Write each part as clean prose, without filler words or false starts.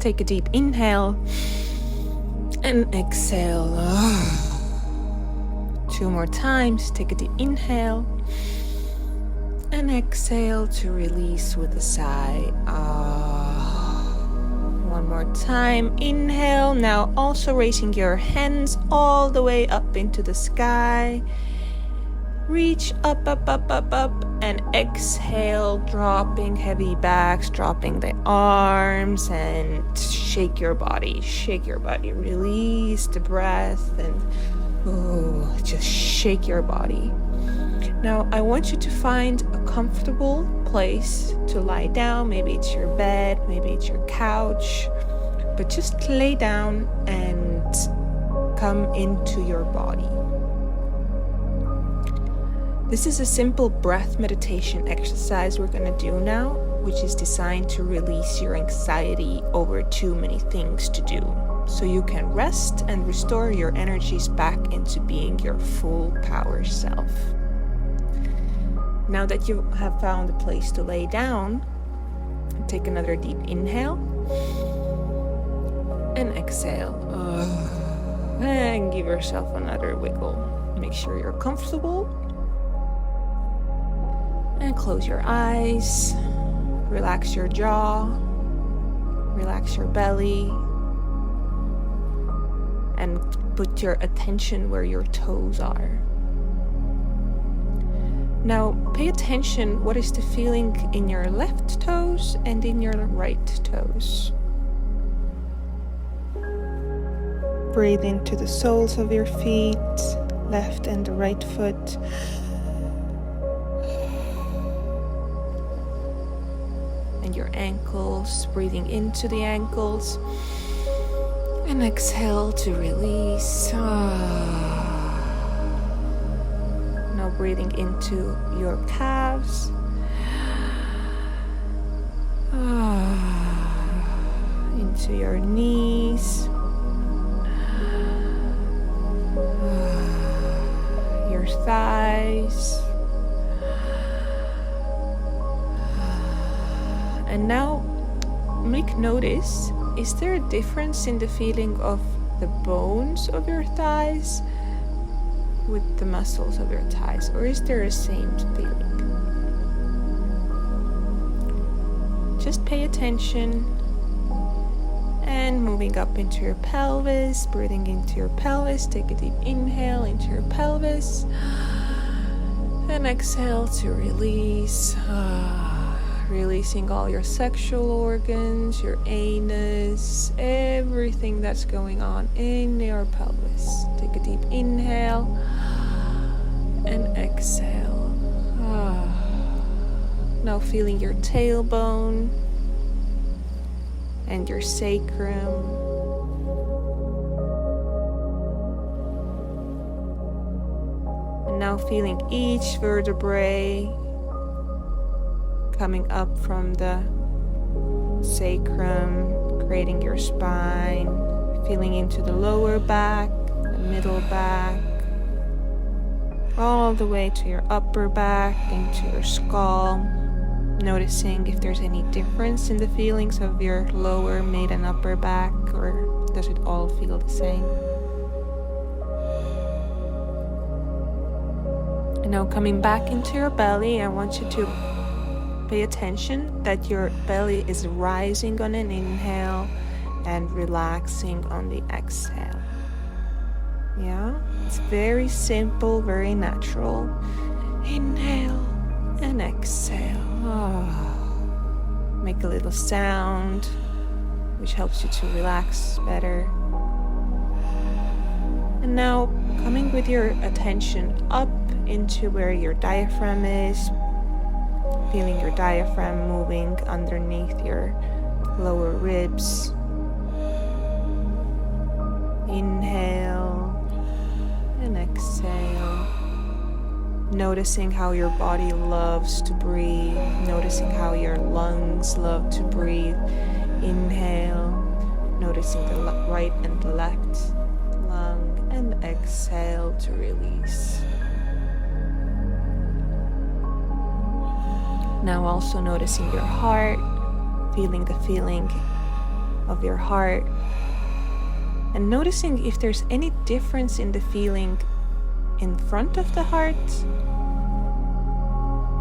Take a deep inhale and exhale. 2 more times. Take a deep inhale and exhale to release with a sigh. 1 more time. Inhale. Now also raising your hands all the way up into the sky. Reach up, up, up, up, up, and exhale, dropping heavy backs, dropping the arms, and shake your body. Shake your body. Release the breath and just shake your body. Now, I want you to find a comfortable place to lie down. Maybe it's your bed, maybe it's your couch, but just lay down and come into your body. This is a simple breath meditation exercise we're going to do now, which is designed to release your anxiety over too many things to do, so you can rest and restore your energies back into being your full power self. Now that you have found a place to lay down, take another deep inhale and exhale. And give yourself another wiggle. Make sure you're comfortable. And close your eyes. Relax your jaw. Relax your belly. And put your attention where your toes are. Now, pay attention what is the feeling in your left toes and in your right toes. Breathe into the soles of your feet, left and the right foot. And your ankles, breathing into the ankles. And exhale to release. Now breathing into your calves. Into your knees. Your thighs. And now make notice, is there a difference in the feeling of the bones of your thighs with the muscles of your thighs, or is there a same feeling? Just pay attention and moving up into your pelvis, breathing into your pelvis. Take a deep inhale into your pelvis and exhale to release. Releasing all your sexual organs, your anus, everything that's going on in your pelvis. Take a deep inhale and exhale. Now feeling your tailbone and your sacrum. And now feeling each vertebrae coming up from the sacrum, creating your spine, feeling into the lower back, the middle back, all the way to your upper back, into your skull, noticing if there's any difference in the feelings of your lower, mid, and upper back, or does it all feel the same? And now coming back into your belly, I want you to pay attention that your belly is rising on an inhale and relaxing on the exhale. Yeah, it's very simple, very natural. Inhale and exhale. Make a little sound which helps you to relax better. And now coming with your attention up into where your diaphragm is, feeling your diaphragm moving underneath your lower ribs. Inhale and exhale. Noticing how your body loves to breathe. Noticing how your lungs love to breathe. Inhale. Noticing the right and the left lung. And exhale to release. Now also noticing your heart, feeling the feeling of your heart, and noticing if there's any difference in the feeling in front of the heart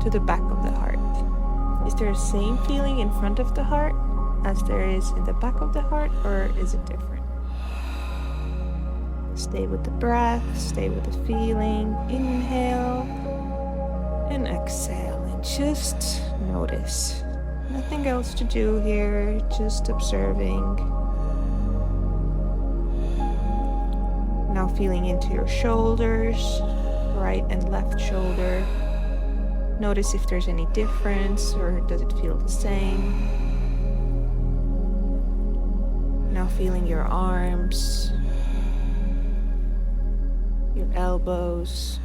to the back of the heart. Is there the same feeling in front of the heart as there is in the back of the heart, or is it different? Stay with the breath, stay with the feeling. Inhale and exhale, and just notice. Nothing else to do here, just observing. Now feeling into your shoulders, right and left shoulder. Notice if there's any difference, or does it feel the same? Now feeling your arms, your elbows,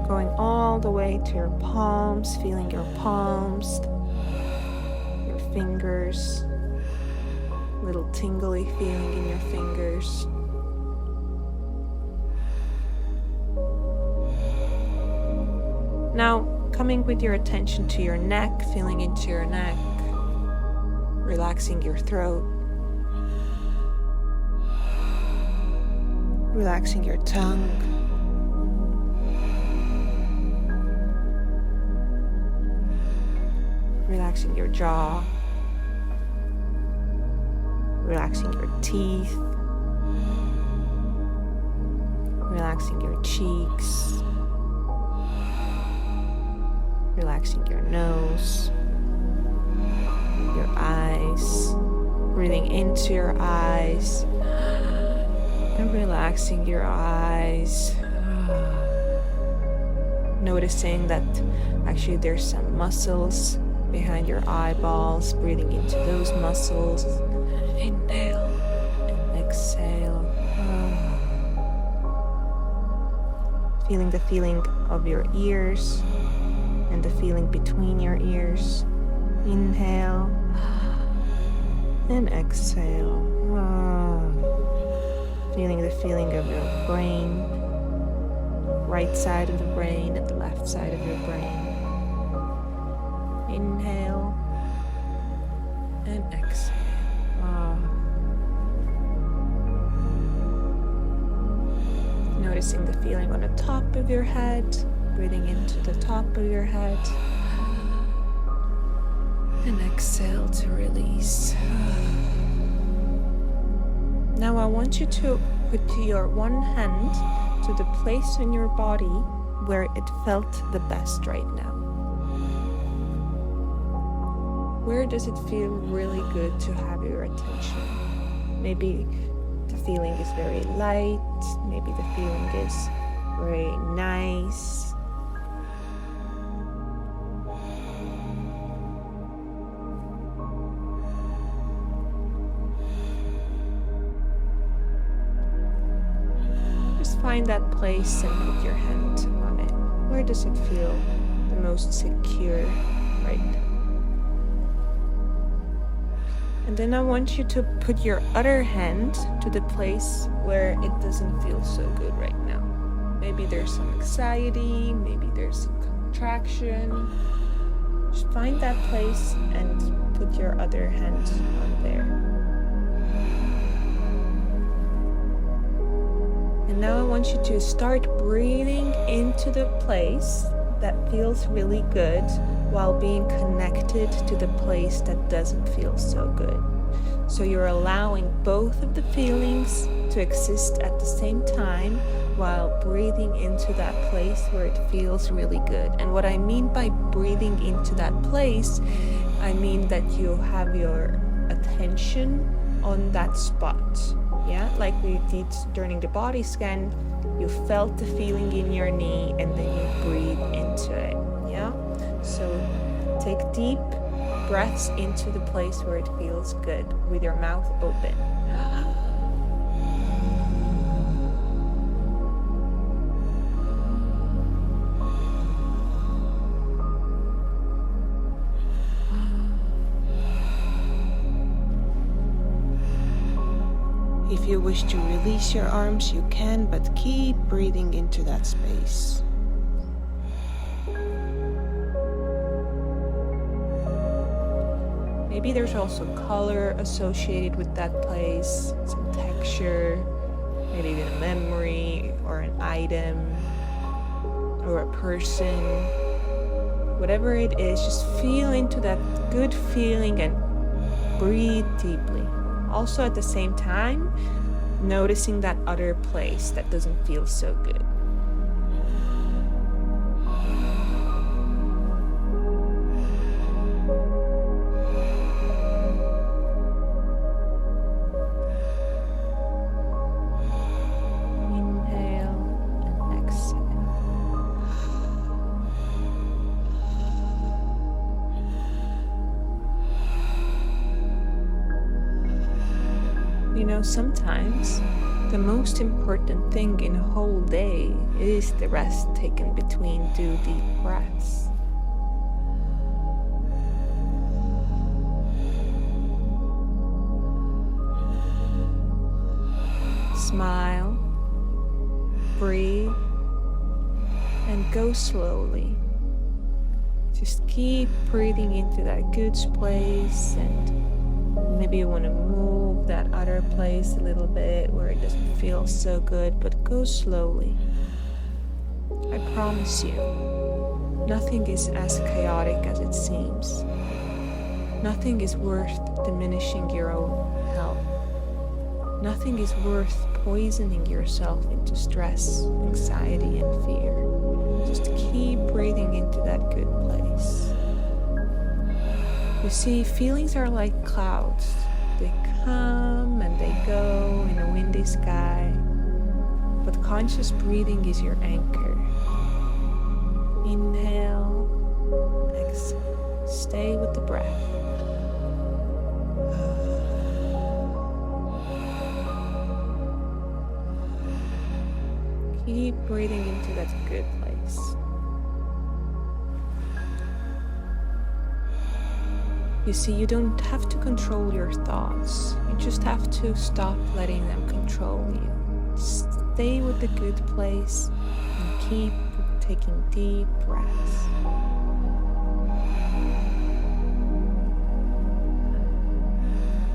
going all the way to your palms, feeling your palms, your fingers, little tingly feeling in your fingers. Now coming with your attention to your neck, feeling into your neck, relaxing your throat, relaxing your tongue, relaxing your jaw, relaxing your teeth, relaxing your cheeks, relaxing your nose, your eyes, breathing into your eyes and relaxing your eyes. Noticing that actually there's some muscles behind your eyeballs, breathing into those muscles. Inhale and exhale. Feeling the feeling of your ears and the feeling between your ears. Inhale and exhale. Feeling the feeling of your brain, right side of the brain and the left side of your brain. Inhale and exhale. Noticing the feeling on the top of your head, breathing into the top of your head. And exhale to release. Now I want you to put your one hand to the place in your body where it felt the best right now. Where does it feel really good to have your attention? Maybe the feeling is very light, maybe the feeling is very nice. Just find that place and put your hand on it. Where does it feel the most secure right now? And then I want you to put your other hand to the place where it doesn't feel so good right now. Maybe there's some anxiety, maybe there's some contraction. Just find that place and put your other hand on there. And now I want you to start breathing into the place that feels really good while being connected to the place that doesn't feel so good. So you're allowing both of the feelings to exist at the same time while breathing into that place where it feels really good. And what I mean by breathing into that place, I mean that you have your attention on that spot. Yeah, like we did during the body scan, you felt the feeling in your knee and then you breathe into it. Yeah, so take deep breaths into the place where it feels good with your mouth open. If you wish to release your arms, you can, but keep breathing into that space. Maybe there's also color associated with that place, some texture, maybe even a memory or an item or a person. Whatever it is, just feel into that good feeling and breathe deeply. Also at the same time, noticing that other place that doesn't feel so good. Sometimes the most important thing in a whole day is the rest taken between 2 deep breaths. Smile, breathe, and go slowly. Just keep breathing into that good place, and maybe you want to move that other place a little bit where it doesn't feel so good, but go slowly. I promise you, nothing is as chaotic as it seems. Nothing is worth diminishing your own health. Nothing is worth poisoning yourself into stress, anxiety, and fear. Just keep breathing into that good place. You see, feelings are like clouds. They come and they go in a windy sky, but conscious breathing is your anchor. Inhale, exhale, stay with the breath. Keep breathing into that good place. You see, you don't have to control your thoughts. You just have to stop letting them control you. Stay with the good place and keep taking deep breaths.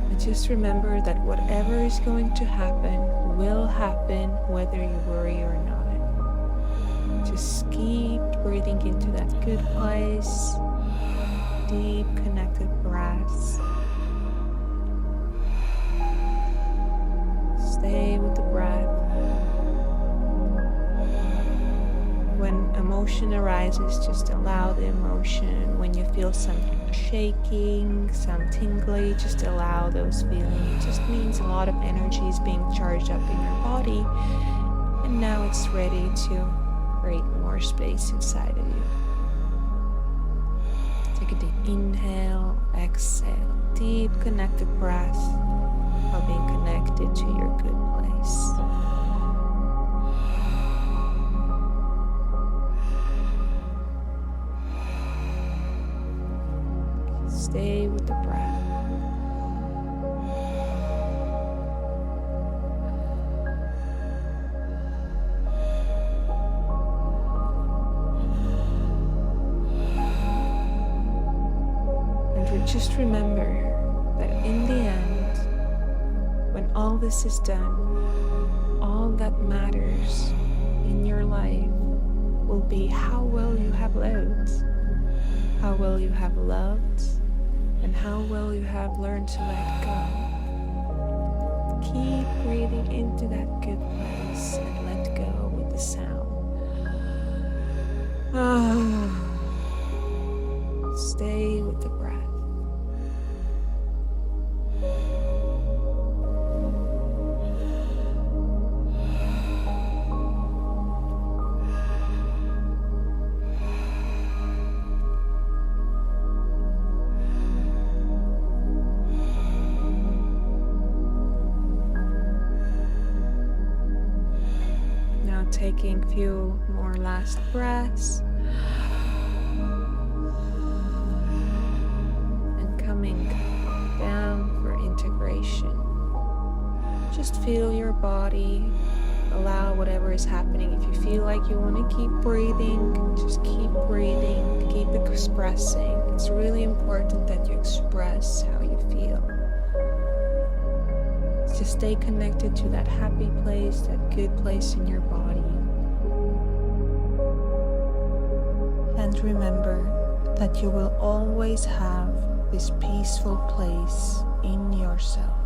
And just remember that whatever is going to happen will happen whether you worry or not. Just keep breathing into that good place. Deep connected breaths. Stay with the breath. When emotion arises, just allow the emotion. When you feel some shaking, some tingly, just allow those feelings. It just means a lot of energy is being charged up in your body, and now it's ready to create more space inside of you. Take a deep inhale, exhale, deep connected breath while being connected to your good place. Stay with the breath. Just remember that in the end, when all this is done, all that matters in your life will be how well you have lived, how well you have loved, and how well you have learned to let go. Keep breathing into that good place and let go with the sound. Stay with the breath. Taking a few more last breaths and coming down for integration. Just feel your body, allow whatever is happening. If you feel like you want to keep breathing, just keep breathing, keep expressing. It's really important that you express how Just stay connected to that happy place, that good place in your body. And remember that you will always have this peaceful place in yourself.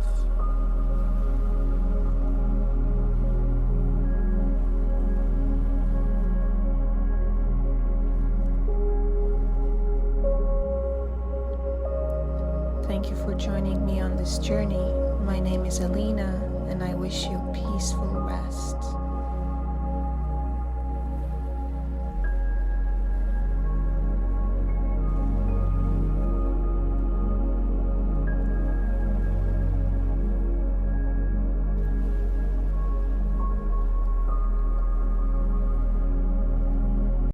Thank you for joining me on this journey. My name is Alina, and I wish you peaceful rest.